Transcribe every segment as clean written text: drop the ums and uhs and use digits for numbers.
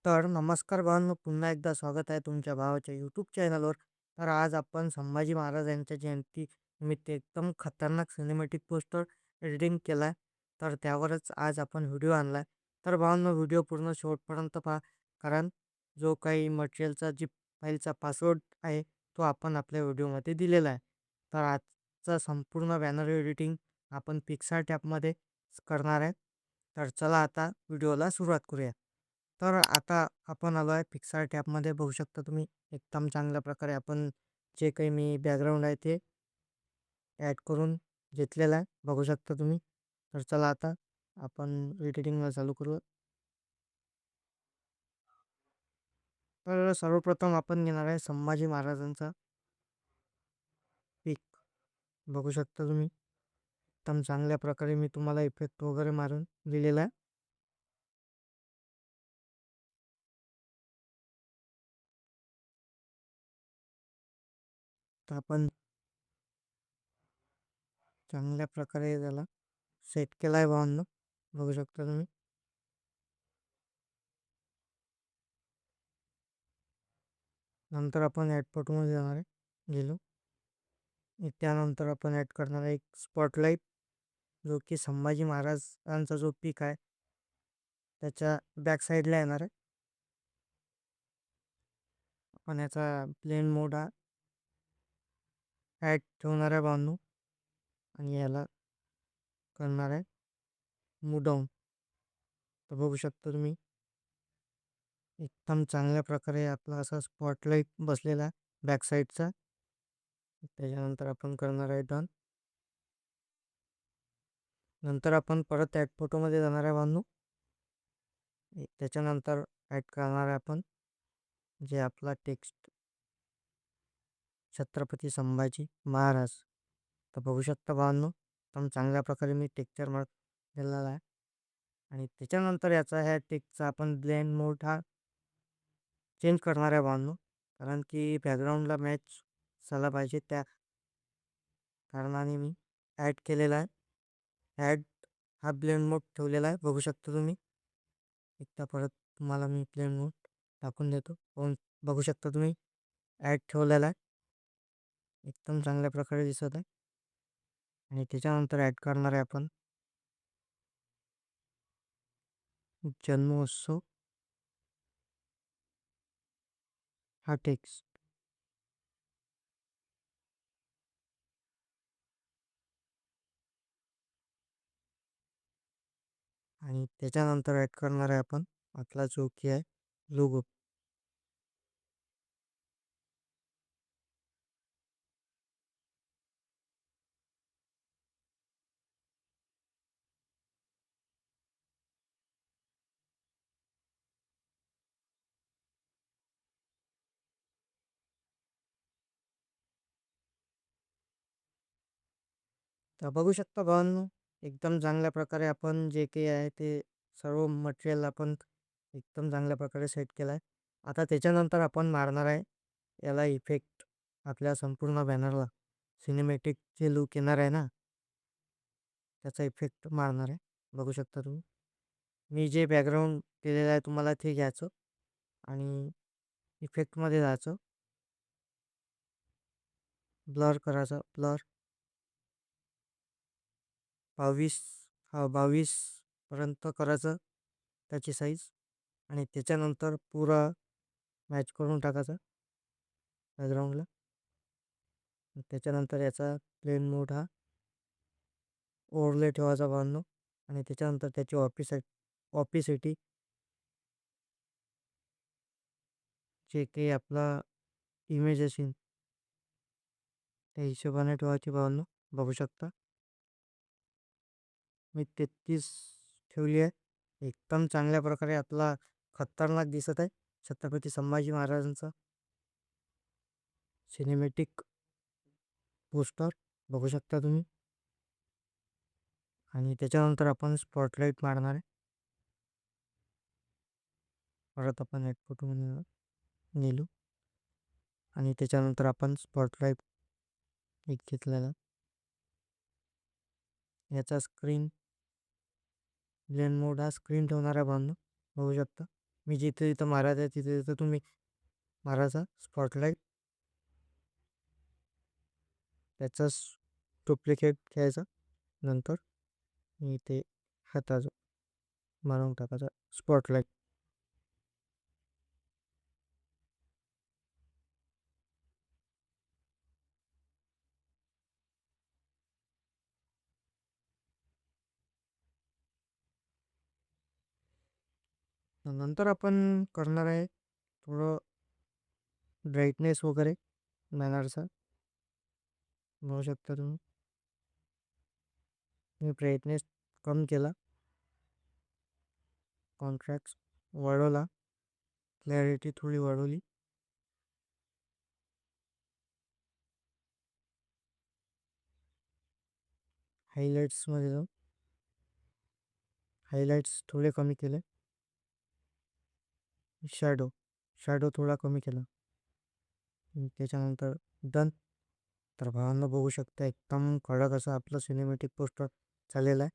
तर नमस्कार भावांनो, पुन्हा एकदा स्वागत आहे तुमच्या भावाच्या यूट्यूब चॅनलवर. तर आज आपण संभाजी महाराज यांच्या जयंती निमित्त एकदम खतरनाक सिनेमॅटिक पोस्टर एडिटिंग केला आहे. तर त्यावरच आज आपण व्हिडिओ आणला आहे. तर भावांनो, व्हिडिओ पूर्ण शेवटपर्यंत पहा, कारण जो काही मटेरियलचा जी फाईलचा पासवर्ड आहे तो आपण आपल्या व्हिडिओमध्ये दिलेला आहे. तर आजचा संपूर्ण बॅनर एडिटिंग आपण पिक्सार्ट ॲपमध्ये करणार आहे. तर चला आता व्हिडिओला सुरुवात करूया. तर आता आपण आलो आहे पिक्सार्ट ॲपमध्ये. बघू शकता तुम्ही एकदम चांगल्या प्रकारे आपण जे काही मी बॅकग्राऊंड आहे ते ॲड करून घेतलेलं आहे, बघू शकता तुम्ही. तर चला आता आपण एडिटिंगला चालू करू. तर सर्वप्रथम आपण घेणार आहे संभाजी महाराजांचा पिक. बघू शकता तुम्ही एकदम चांगल्या प्रकारे मी तुम्हाला इफेक्ट वगैरे मारून दिलेला आहे. तर आपण चांगल्या प्रकारे त्याला सेट केला आहे भावांनो, बघू शकता तुम्ही. नंतर आपण ॲड फोटोमध्ये जाणार आहे, गेलो. त्यानंतर आपण ॲड करणार आहे एक स्पॉटलाईट, जो की संभाजी महाराजांचा जो पीक आहे त्याच्या बॅक साईडला येणार आहे. आपण याचा प्लेन मोड हा ॲड ठेवणार आहे बांधू, आणि याला करणार आहे मूव डाऊन. तर बघू शकता तुम्ही एकदम चांगल्या प्रकारे आपला असा स्पॉटलाईट बसलेला आहे बॅक साईडचा. त्याच्यानंतर आपण करणार आहे डन. नंतर आपण परत ॲड फोटोमध्ये जाणार आहे बांधू. त्याच्यानंतर ॲड करणार आहे आपण जे आपला टेक्स्ट छत्रपती संभाजी महाराज. तर बघू शकता भावांनो, एकदम चांगल्या प्रकारे मी टेक्चर मार्क दिलेला आहे. आणि त्याच्यानंतर याचा ह्या टेक्स्टचा आपण ब्लेंड मोड हा चेंज करणार आहे भावांनो, कारण की बॅकग्राऊंडला मॅच झाला पाहिजे, त्या कारणाने मी ॲड केलेला आहे. ॲड हा ब्लेंड मोड ठेवलेला आहे, बघू शकता तुम्ही. एकदा परत तुम्हाला मी ब्लेंड मोड टाकून देतो. बघू शकता तुम्ही ॲड ठेवलेला आहे, एकदम चांगल्या प्रकारे दिसत आहे. आणि त्याच्यानंतर ॲड करणार आहे आपण जन्मोत्सव हा टेक्स्ट. आणि त्याच्यानंतर ॲड करणार आहे आपण आपला जो की आहे लोगो. तर बघू शकता भावांनो, एकदम चांगल्या प्रकारे आपण जे काही आहे ते सर्व मटेरियल आपण एकदम चांगल्या प्रकारे सेट केलं आहे. आता त्याच्यानंतर आपण मारणार आहे याला इफेक्ट, आपल्या संपूर्ण बॅनरला सिनेमॅटिक जे लुक येणार आहे ना, त्याचा इफेक्ट मारणार आहे. बघू शकता तुम्ही. मी जे बॅकग्राऊंड केलेलं आहे तुम्हाला ते घ्यायचं आणि इफेक्टमध्ये जायचं, ब्लर करायचं. ब्लर 22, हा 22 पर्यंत करायचं त्याची साईज. आणि त्याच्यानंतर पुरा मॅच करून टाकायचा बॅकग्राऊंडला. त्याच्यानंतर याचा प्लेन मोड हा ओव्हरले ठेवायचा भावांनो. आणि त्याच्यानंतर त्याची ऑपिसिटी जे काही आपला इमेज असेल त्या हिशोबाने ठेवायची भावांनो, बघू शकता. मी 33 ठेवली आहे. एकदम चांगल्या प्रकारे आपला खतरनाक दिसत आहे छत्रपती संभाजी महाराजांचा सिनेमॅटिक पोस्टर, बघू शकता तुम्ही. आणि त्याच्यानंतर आपण स्पॉटलाईट मारणार आहे. परत आपण एक फोटोमध्ये नेलो. आणि त्याच्यानंतर आपण स्पॉटलाईट एक घेतलेला याचा स्क्रीन ब्लेंड मोड हा स्क्रीन ठेवणार आहे बांधून, बघू शकता. मी जिथे जिथं मारत आहे तिथे तिथं तुम्ही मारायचा स्पॉटलाईट, त्याचा डुप्लिकेट घ्यायचा. नंतर मी ते हाताचं मारून टाकायचा स्पॉटलाईट. नंतर आपण करणार आहे थोडं ब्राईटनेस वगैरे बॅनरचा. बघू शकता तुम्ही, मी ब्राईटनेस कमी केला, कॉन्ट्रॅक्ट वाढवला, क्लॅरिटी थोडी वाढवली. हायलाईट्समध्ये जाऊन हायलाइट्स थोडे कमी केले. शॅडो शॅडो थोडा कमी केला. त्याच्यानंतर डन. तर भावांना बघू शकता एकदम कडक असं आपलं सिनेमॅटिक पोस्टर झालेलं आहे.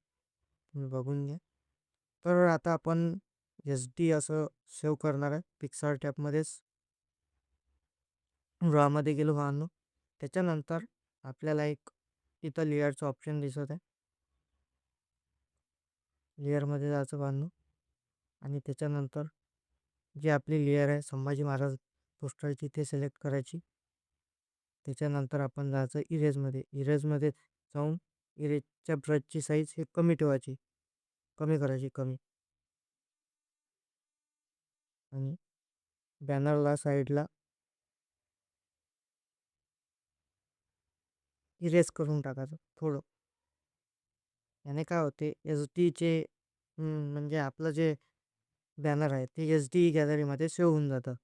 तुम्ही बघून घ्या. तर आता आपण एस डी असं सेव्ह करणार आहे पिक्सार टॅबमध्येच. रॉमध्ये गेलो भावांनो. त्याच्यानंतर आपल्याला एक इथं लेअरचं ऑप्शन दिसत आहे. लेअरमध्ये जायचं भावांनो. आणि त्याच्यानंतर जी आपली लेअर आहे संभाजी महाराज पोस्टरची ते सिलेक्ट करायची. त्याच्यानंतर आपण जायचं इरेजमध्ये. इरेजमध्ये जाऊन इरेजच्या ब्रशची साईज हे कमी ठेवायची, कमी करायची, कमी. आणि बॅनरला साईडला इरेज करून टाकायचं थोडं. याने काय होते, एस डीचे म्हणजे आपलं जे बॅनर आहे ते एस डी गॅलरीमध्ये सेव्ह होऊन जातं.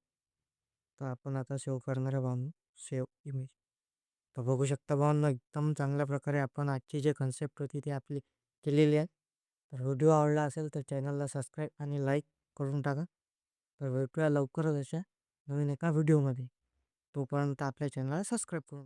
तर आपण आता सेव्ह करणार आहे भावनो, सेव्ह इमेज. तर बघू शकता भावनो, एकदम चांगल्या प्रकारे आपण आजची जे कन्सेप्ट होती ती आपली केलेली आहे. तर व्हिडिओ आवडला असेल तर चॅनलला सबस्क्राईब आणि लाईक करून टाका. तर भेटूया लवकरच अशा नवीन एका व्हिडिओमध्ये. तोपर्यंत आपल्या चॅनलला सबस्क्राईब करून